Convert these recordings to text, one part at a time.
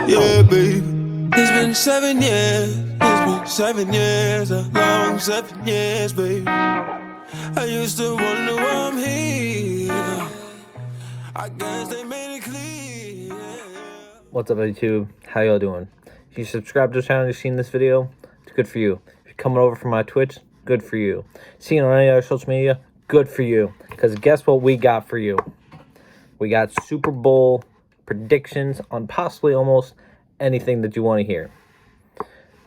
Yeah, baby. It's been 7 years. It's been 7 years. A long 7 years, baby. I used to wonder why I'm here. I guess they made it clear. What's up, YouTube? How y'all doing? If you subscribe to the channel and you've seen this video, it's good for you. If you're coming over from my Twitch, good for you. Seeing on any other social media, good for you. Because guess what we got for you? We got Super Bowl predictions on possibly almost anything that you want to hear.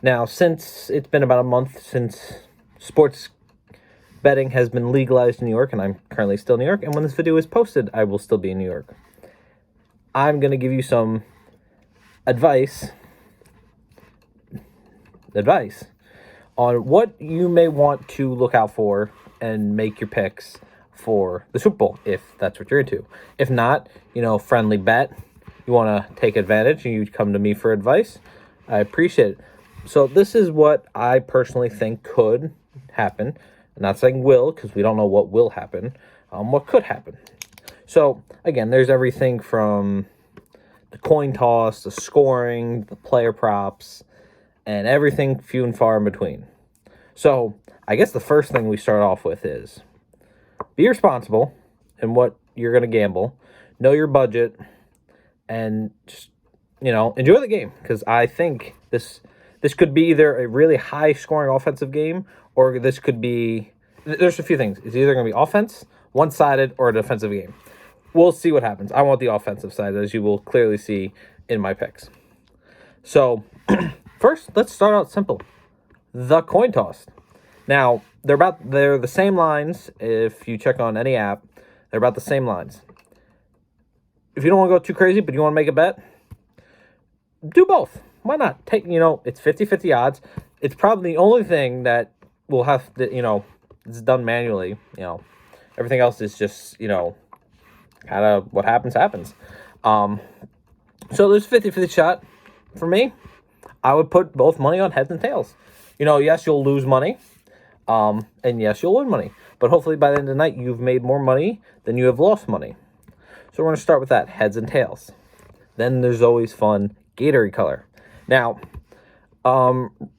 Now, since it's been about a month since sports betting has been legalized in New York, and I'm currently still in New York, and when this video is posted, I will still be in New York. I'm going to give you some advice on what you may want to look out for and make your picks for the Super Bowl, if that's what you're into. If not, friendly bet. You want to take advantage and you come to me for advice, I appreciate it. So this is what I personally think could happen. I'm not saying will, because we don't know what will happen. What could happen. So, again, there's everything from the coin toss, the scoring, the player props, and everything few and far in between. So, I guess the first thing we start off with is be responsible in what you're going to gamble. Know your budget. And just, enjoy the game, because I think this could be either a really high-scoring offensive game, or this could be... There's a few things. It's either going to be offense, one-sided, or a defensive game. We'll see what happens. I want the offensive side, as you will clearly see in my picks. So, first, let's start out simple. The coin toss. Now, they're the same lines. If you check on any app, they're about the same lines. If you don't want to go too crazy, but you want to make a bet, do both. Why not? It's 50-50 odds. It's probably the only thing that will have to, it's done manually. Everything else is just, kind of what happens. So there's 50-50 shot. For me, I would put both money on heads and tails. Yes, you'll lose money. And yes, you'll win money. But hopefully by the end of the night, you've made more money than you have lost money. So we're going to start with that, heads and tails. Then there's always fun, Gatorade color. Now,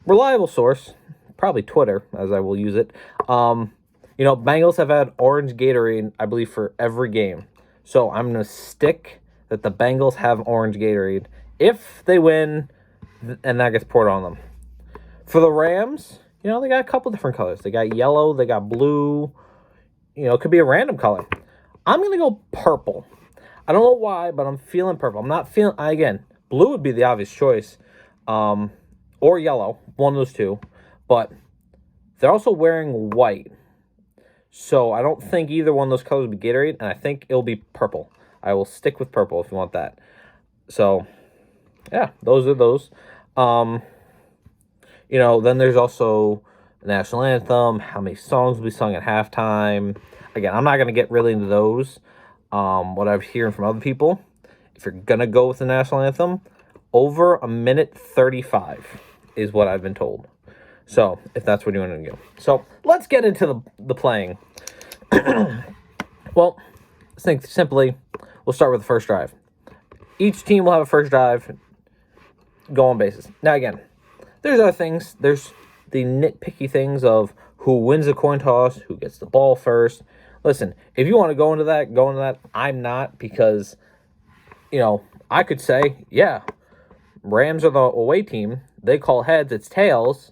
reliable source, probably Twitter, as I will use it. Bengals have had orange Gatorade, I believe, for every game. So I'm going to stick that the Bengals have orange Gatorade if they win, and that gets poured on them. For the Rams, they got a couple different colors. They got yellow, they got blue. It could be a random color. I'm going to go purple. I don't know why, but I'm feeling purple. I'm not feeling... Again, blue would be the obvious choice. Or yellow. One of those two. But they're also wearing white. So I don't think either one of those colors would be Gatorade. And I think it'll be purple. I will stick with purple if you want that. So, yeah. Those are those. Then there's also the national anthem. How many songs will be sung at halftime. Again, I'm not going to get really into those. What I'm hearing from other people, if you're going to go with the national anthem, over a minute 35 is what I've been told. So, if that's what you want to do. So, let's get into the playing. Well, let's think simply. We'll start with the first drive. Each team will have a first drive, go on bases. Now, again, there's other things. There's the nitpicky things of who wins the coin toss, who gets the ball first. Listen, if you want to go into that. I'm not, because, I could say, yeah, Rams are the away team. They call heads, it's tails,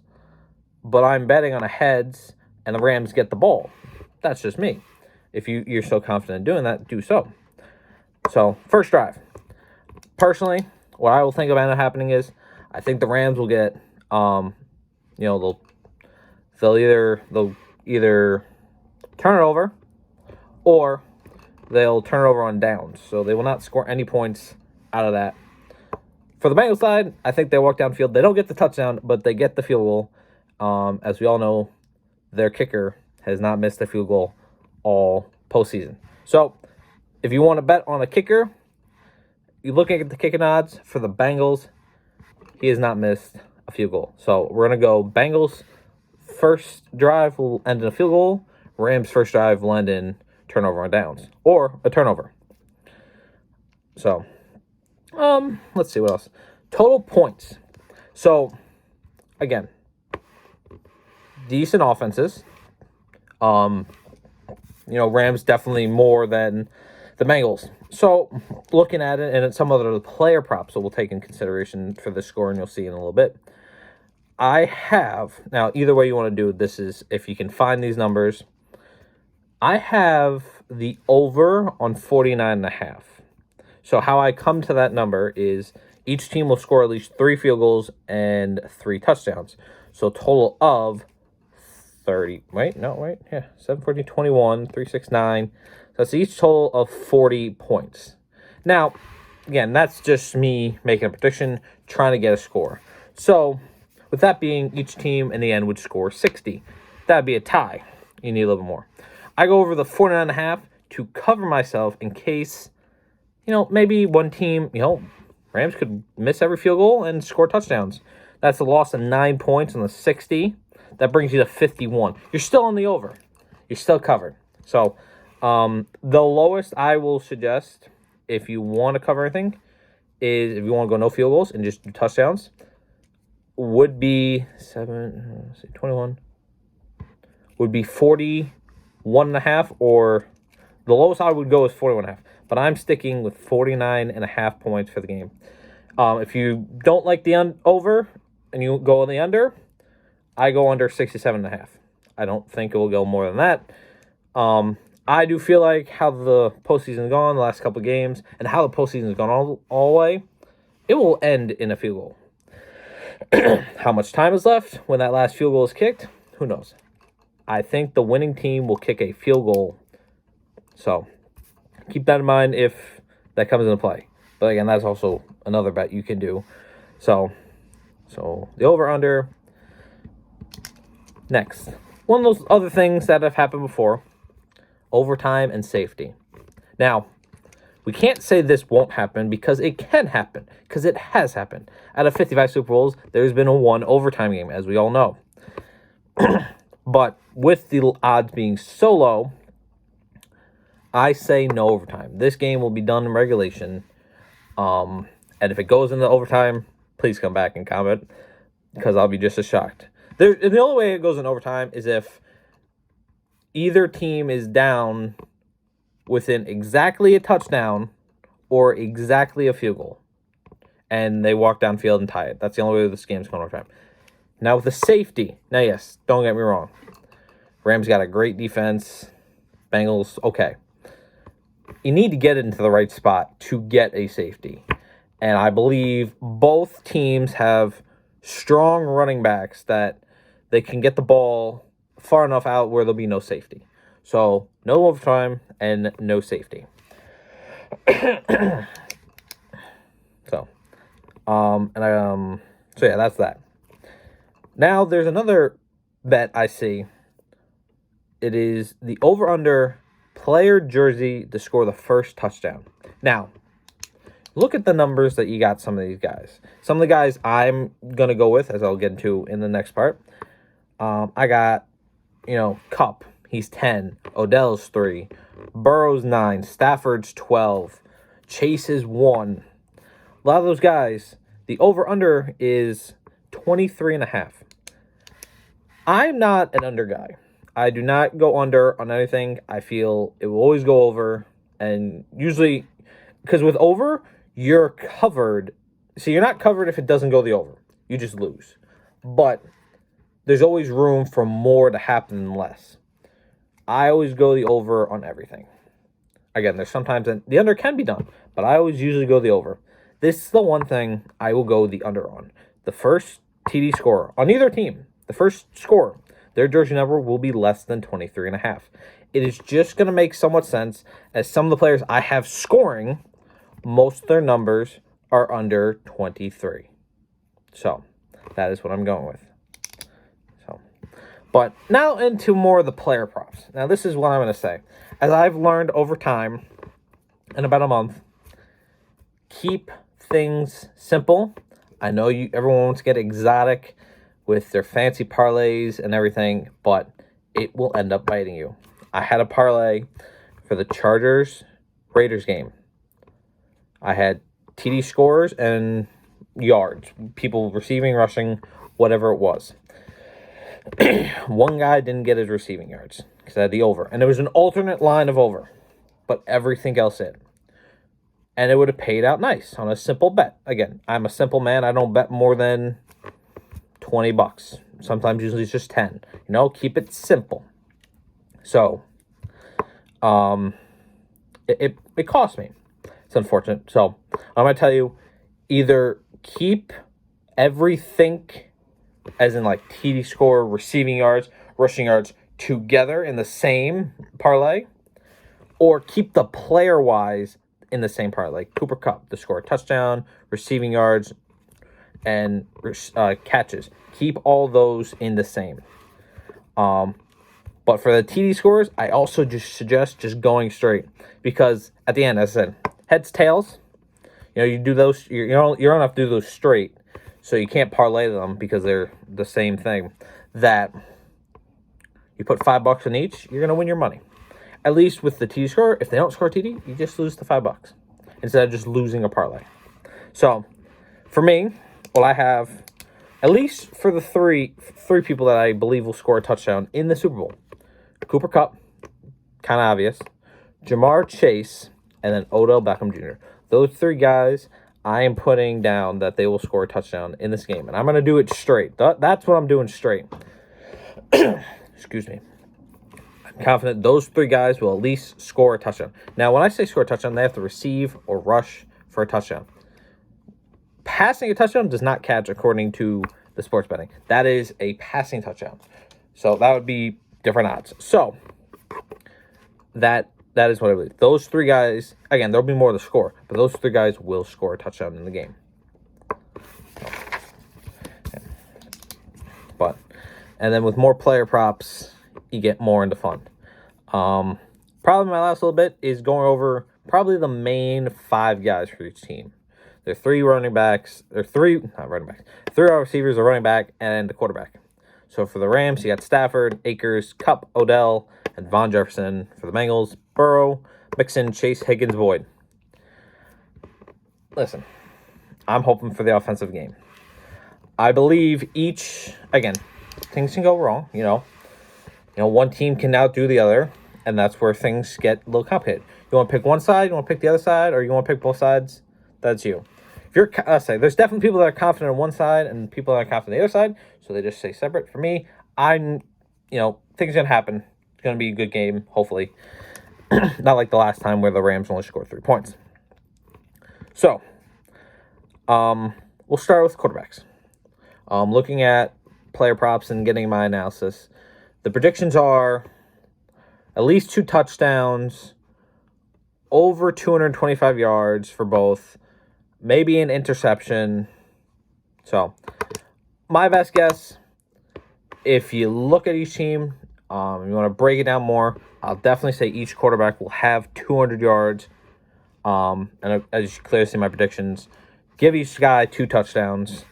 but I'm betting on a heads, and the Rams get the ball. That's just me. If you're so confident in doing that, do so. So, first drive. Personally, what I will think about it happening is, I think the Rams will get, they'll either turn it over, or they'll turn it over on downs. So they will not score any points out of that. For the Bengals side, I think they walk downfield. They don't get the touchdown, but they get the field goal. As we all know, their kicker has not missed a field goal all postseason. So if you want to bet on a kicker, you're looking at the kicking odds for the Bengals. He has not missed a field goal. So we're going to go Bengals first drive will end in a field goal. Rams first drive will end in turnover on downs, or a turnover. So, let's see what else. Total points. So, again, decent offenses. Rams definitely more than the Bengals. So, looking at it, and some other player props that we'll take in consideration for the score, and you'll see in a little bit. I have, now, either way you want to do it, this is, if you can find these numbers, I have the over on 49.5. So, how I come to that number is each team will score at least 3 field goals and 3 touchdowns. So, total of 30, yeah, 7, 40, 21, 3, 6, 9. So that's each total of 40 points. Now, again, that's just me making a prediction, trying to get a score. So, with that being, each team in the end would score 60. That would be a tie. You need a little bit more. I go over the 49.5 to cover myself in case, maybe one team, Rams could miss every field goal and score touchdowns. That's a loss of 9 points on the 60. That brings you to 51. You're still on the over. You're still covered. So, the lowest I will suggest, if you want to cover anything, is if you want to go no field goals and just do touchdowns, would be 21, would be 41.5, or the lowest I would go is 41.5. But I'm sticking with 49.5 points for the game. If you don't like the over and you go on the under, I go under 67.5. I don't think it will go more than that. I do feel like how the postseason has gone, the last couple of games, and how the postseason has gone all the way, it will end in a field goal. How much time is left when that last field goal is kicked? Who knows? I think the winning team will kick a field goal. So, keep that in mind if that comes into play. But again, that's also another bet you can do. So the over-under. Next, one of those other things that have happened before, overtime and safety. Now, we can't say this won't happen because it can happen, because it has happened. Out of 55 Super Bowls, there's been a 1 overtime game, as we all know. But with the odds being so low, I say no overtime. This game will be done in regulation. And if it goes into overtime, please come back and comment, because I'll be just as shocked. The only way it goes in overtime is if either team is down within exactly a touchdown or exactly a field goal, and they walk downfield and tie it. That's the only way this game's going overtime. Now with the safety, now yes, don't get me wrong, Rams got a great defense. Bengals, okay. You need to get into the right spot to get a safety, and I believe both teams have strong running backs that they can get the ball far enough out where there'll be no safety. So, no overtime and no safety. So yeah, that's that. Now, there's another bet I see. It is the over-under player jersey to score the first touchdown. Now, look at the numbers that you got some of these guys. Some of the guys I'm going to go with, as I'll get into in the next part. I got, Kupp. He's 10. Odell's 3. Burrow's 9. Stafford's 12. Chase is 1. A lot of those guys, the over-under is 23.5. I'm not an under guy. I do not go under on anything. I feel it will always go over. And usually, because with over, you're covered. So you're not covered if it doesn't go the over. You just lose. But there's always room for more to happen than less. I always go the over on everything. Again, there's sometimes the under can be done, but I always usually go the over. This is the one thing I will go the under on. The first TD scorer on either team, the first scorer, their jersey number will be less than 23.5. It is just going to make somewhat sense, as some of the players I have scoring, most of their numbers are under 23. So, that is what I'm going with. But now into more of the player props. Now, this is what I'm going to say. As I've learned over time, in about a month, keep things simple. I know everyone wants to get exotic with their fancy parlays and everything, but it will end up biting you. I had a parlay for the Chargers-Raiders game. I had TD scores and yards. People receiving, rushing, whatever it was. One guy didn't get his receiving yards because I had the over. And it was an alternate line of over. But everything else hit. And it would have paid out nice on a simple bet. Again, I'm a simple man. I don't bet more than $20. Sometimes usually it's just 10. Keep it simple. So, it cost me. It's unfortunate. So, I'm going to tell you, either keep everything, as in like TD score, receiving yards, rushing yards, together in the same parlay, or keep the player-wise in the same parlay. Like Cooper Kupp, to score a touchdown, receiving yards, and catches. Keep all those in the same. But for the TD scores, I also just suggest just going straight. Because at the end, as I said, heads, tails, you do those, you don't have to do those straight. So you can't parlay them because they're the same thing. That you put $5 in each, you're going to win your money. At least with the TD score, if they don't score TD, you just lose the $5 instead of just losing a parlay. So for me, what I have, at least for the three people that I believe will score a touchdown in the Super Bowl, Cooper Kupp, kind of obvious, Jamar Chase, and then Odell Beckham Jr. Those three guys, I am putting down that they will score a touchdown in this game. And I'm going to do it straight. That's what I'm doing straight. Excuse me. I'm confident those three guys will at least score a touchdown. Now, when I say score a touchdown, they have to receive or rush for a touchdown. Passing a touchdown does not catch according to the sports betting. That is a passing touchdown. So that would be different odds. So that is what I believe. Those three guys, again, there'll be more to score, but those three guys will score a touchdown in the game. And then with more player props, you get more into fun. Probably my last little bit is going over probably the main 5 guys for each team. There are 3 running backs. There are 3 wide receivers, a running back, and the quarterback. So for the Rams, you got Stafford, Akers, Kupp, Odell, and Von Jefferson. For the Bengals, Burrow, Mixon, Chase, Higgins, Boyd. Listen, I'm hoping for the offensive game. I believe again, things can go wrong, one team can outdo the other, and that's where things get a little complicated. You want to pick one side, you want to pick the other side, or you want to pick both sides, that's you. If you're, there's definitely people that are confident on one side and people that are confident on the other side, so they just stay separate. For me, things are going to happen. It's going to be a good game, hopefully. Not like the last time where the Rams only scored 3 points. So, we'll start with quarterbacks. Looking at player props and getting my analysis, the predictions are at least 2 touchdowns, over 225 yards for both, maybe an interception. So, my best guess, if you look at each team, you want to break it down more, I'll definitely say each quarterback will have 200 yards. And as you clearly see my predictions, give each guy 2 touchdowns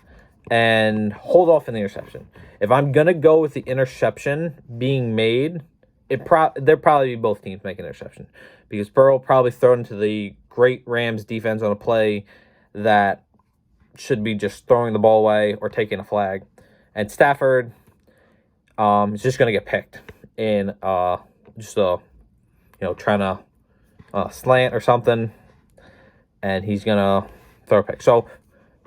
and hold off in the interception. If I'm going to go with the interception being made, there'll probably be both teams making an interception. Because Burrow will probably throw into the great Rams defense on a play that should be just throwing the ball away or taking a flag. And Stafford is just going to get picked in trying to slant or something. And he's going to throw a pick. So,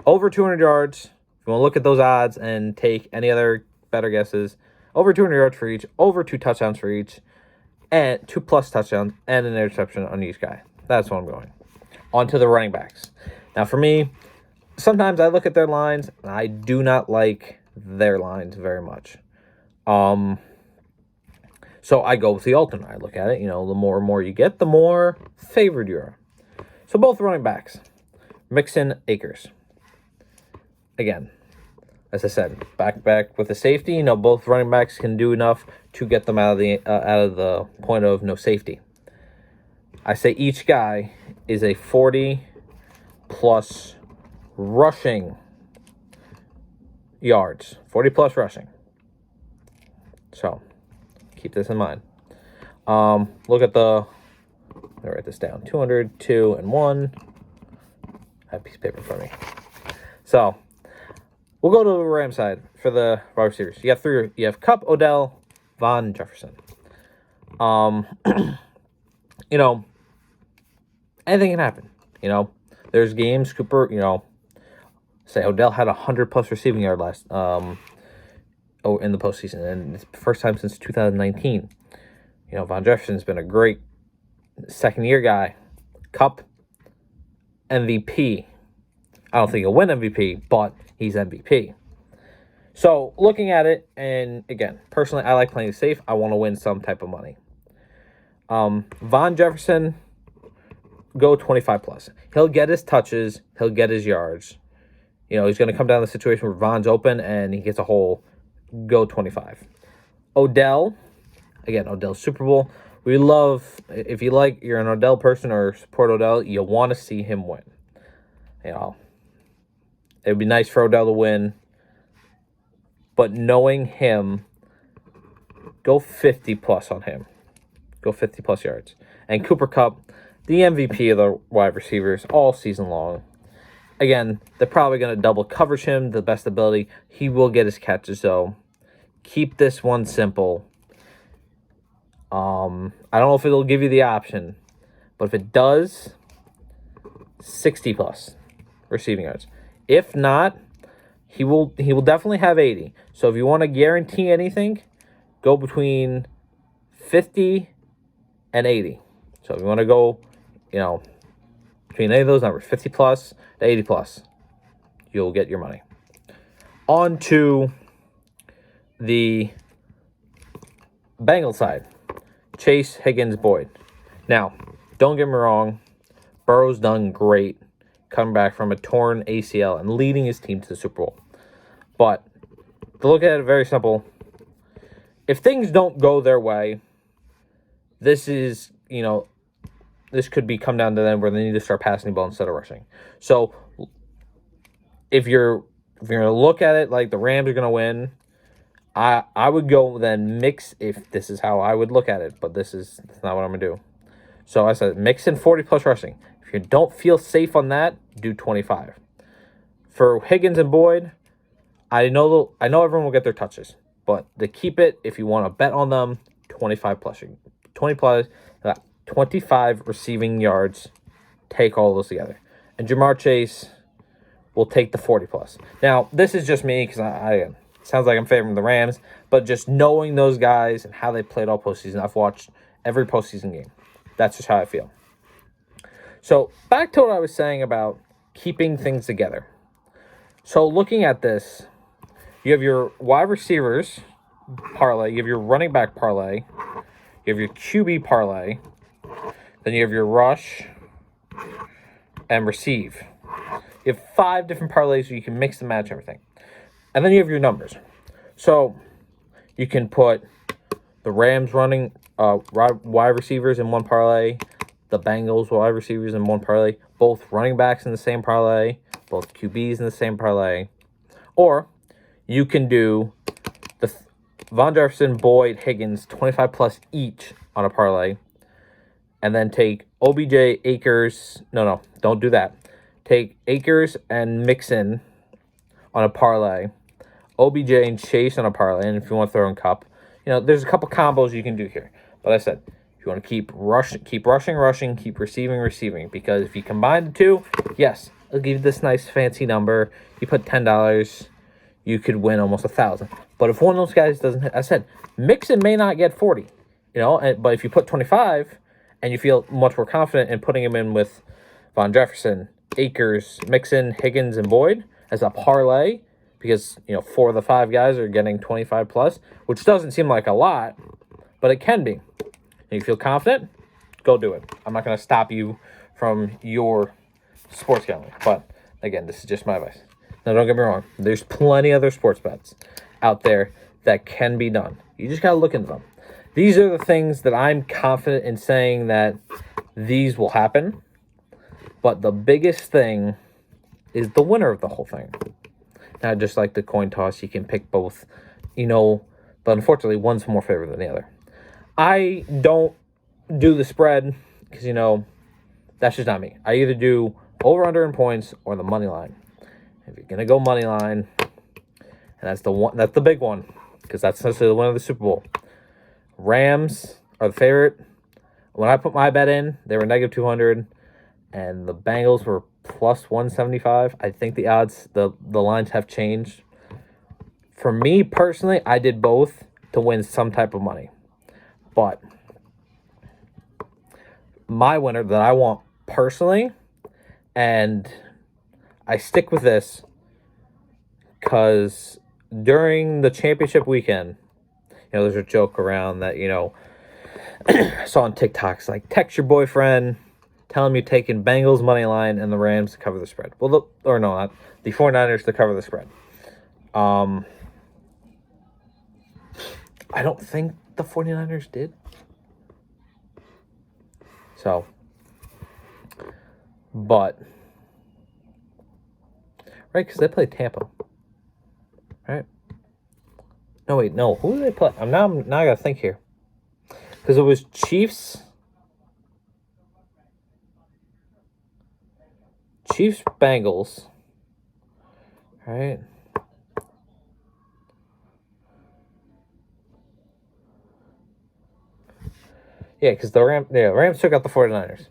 over 200 yards. If you want to look at those odds and take any other better guesses, over 200 yards for each, over 2 touchdowns for each, and 2+ touchdowns, and an interception on each guy. That's what I'm going. On to the running backs. Now, for me, sometimes I look at their lines, and I do not like their lines very much. So I go with the alternate. I look at it, the more and more you get, the more favored you are. So both running backs, Mixon, Akers. Again, as I said, back with the safety. Both running backs can do enough to get them out of the point of no safety. I say each guy is a 40+ rushing yards, 40+ rushing. So keep this in mind. Look at let me write this down. 200, 2, and 1. I have a piece of paper in front of me. So we'll go to the Ram side for the wide receivers. You have three. You have Kupp, Odell, Von Jefferson. You know, anything can happen. You know, there's games Cooper. You know, say Odell had 100+ receiving yard last in the postseason, and it's the first time since 2019. You know, Von Jefferson's been a great second-year guy. Kupp, MVP. I don't think he'll win MVP, but he's MVP. So, looking at it, and again, personally, I like playing safe. I want to win some type of money. Von Jefferson, go 25+. He'll get his touches. He'll get his yards. You know, he's going to come down to the situation where Von's open and he gets a hole. Go 25. Odell, again, Odell's Super Bowl. We love, if you're an Odell person or support Odell, you want to see him win. You know, it would be nice for Odell to win. But knowing him, go 50+ on him. Go 50+ yards. And Cooper Kupp, the MVP of the wide receivers all season long. Again, they're probably going to double coverage him to the best ability. He will get his catches, though. Keep this one simple. I don't know if it'll give you the option, but if it does, 60+ receiving yards. If not, he will definitely have 80. So if you want to guarantee anything, go between 50 and 80. So if you want to go, you know, between any of those numbers, 50+ to 80+, you'll get your money. On to the Bengals side. Chase, Higgins, Boyd. Now, don't get me wrong. Burrow's done great coming back from a torn ACL and leading his team to the Super Bowl. But to look at it, very simple. If things don't go their way, this is, you know, this could be come down to them where they need to start passing the ball instead of rushing. So if you're going to look at it like the Rams are going to win, I would go then mix, if this is how I would look at it, but that's not what I'm going to do. So I said mix in 40+ rushing. If you don't feel safe on that, do 25. For Higgins and Boyd, I know everyone will get their touches, but to keep it, if you want to bet on them, 25+. 25 receiving yards. Take all those together. And Jamar Chase will take the 40+. Now, this is just me because I sounds like I'm favoring the Rams, but just knowing those guys and how they played all postseason, I've watched every postseason game. That's just how I feel. So back to what I was saying about keeping things together. So looking at this, you have your wide receivers parlay, you have your running back parlay, you have your QB parlay, then you have your rush and receive. You have 5 different parlays so you can mix and match everything. And then you have your numbers. So you can put the Rams running wide receivers in one parlay, the Bengals wide receivers in one parlay, both running backs in the same parlay, both QBs in the same parlay. Or you can do the Von Jefferson, Boyd, Higgins, 25+ each on a parlay. And then take OBJ, Akers. No, don't do that. Take Akers and Mixon on a parlay. OBJ and Chase on a parlay. And if you want to throw in Kupp, you know, there's a couple combos you can do here. But I said, if you want to keep rushing, keep receiving. Because if you combine the two, yes, it'll give you this nice fancy number. You put $10, you could win almost 1,000. But if one of those guys doesn't hit, I said, Mixon may not get 40, you know, but if you put 25 and you feel much more confident in putting him in with Von Jefferson, Akers, Mixon, Higgins, and Boyd as a parlay, because, you know, 4 of the 5 guys are getting 25+, which doesn't seem like a lot, but it can be. And you feel confident, go do it. I'm not going to stop you from your sports gambling. But, again, this is just my advice. Now, don't get me wrong. There's plenty of other sports bets out there that can be done. You just got to look into them. These are the things that I'm confident in saying that these will happen. But the biggest thing is the winner of the whole thing. Now, just like the coin toss, you can pick both, you know, but unfortunately, one's more favored than the other. I don't do the spread because, you know, that's just not me. I either do over, under, in points or the money line. if you're gonna go money line, and that's the big one, because that's essentially the winner of the Super Bowl. Rams are the favorite. When I put my bet in, they were negative 200, and the Bengals were plus 175. I think the odds, the lines have changed. For me personally, I did both to win some type of money. But my winner that I want personally, and I stick with this because during the championship weekend, there's a joke around that, I saw on TikToks, like, text your boyfriend, tell him you're taking Bengals money line and the Rams to cover the spread. Well, not the 49ers to cover the spread. I don't think the 49ers did. So, but, right, because they played Tampa, right? No, wait, no. Who did they play? Now I got to think here. Because it was Chiefs, Bengals, right? Yeah, because the Rams took out the 49ers.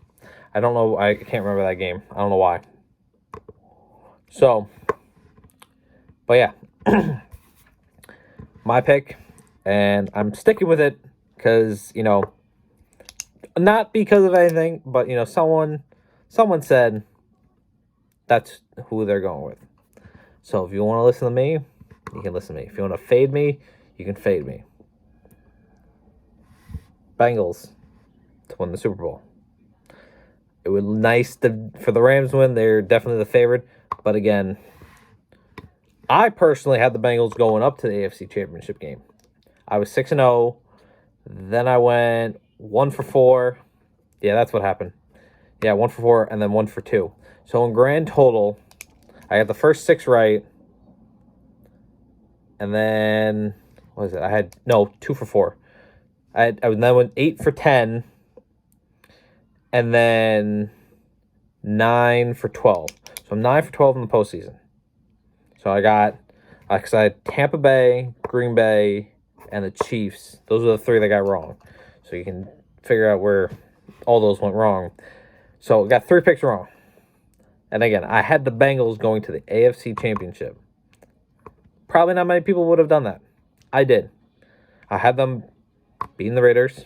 I don't know. I can't remember that game. I don't know why. So, but yeah, my pick, and I'm sticking with it because, not because of anything, but, someone said that's who they're going with. So if you want to listen to me, you can listen to me. If you want to fade me, you can fade me. Bengals to win the Super Bowl. It would be nice for the Rams to win. They're definitely the favorite. But again, I personally had the Bengals going up to the AFC Championship game. I was 6-0. Then I went 1 for 4. Yeah, that's what happened. Yeah, 1 for 4 and then 1 for 2. So in grand total, I got the first 6 right. And then, what was it? 2 for 4. I then went 8 for 10. And then 9 for 12. So I'm 9 for 12 in the postseason. So I got, because I had Tampa Bay, Green Bay, and the Chiefs. Those are the 3 that got wrong. So you can figure out where all those went wrong. So I got 3 picks wrong. And again, I had the Bengals going to the AFC Championship. Probably not many people would have done that. I did. I had them beating the Raiders,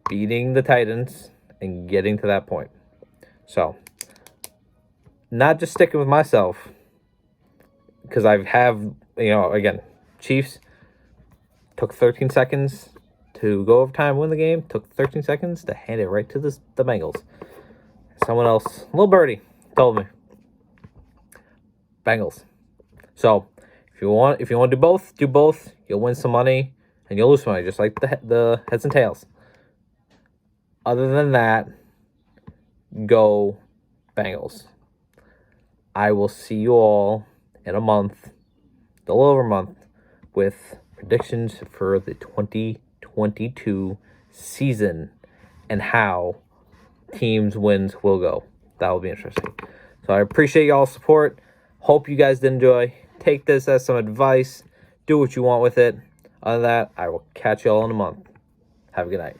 beating the Titans, and getting to that point. So, not just sticking with myself, because I have, again, Chiefs took 13 seconds to go overtime, win the game, took 13 seconds to hand it right to the Bengals. Someone else, little birdie, told me. Bengals. So, if you want to do both. You'll win some money and you'll lose some money, just like the heads and tails. Other than that, go Bengals. I will see you all in a month, a little over a month, with predictions for the 2022 season and how teams' wins will go. That will be interesting. So I appreciate y'all's support. Hope you guys did enjoy. Take this as some advice. Do what you want with it. Other than that, I will catch y'all in a month. Have a good night.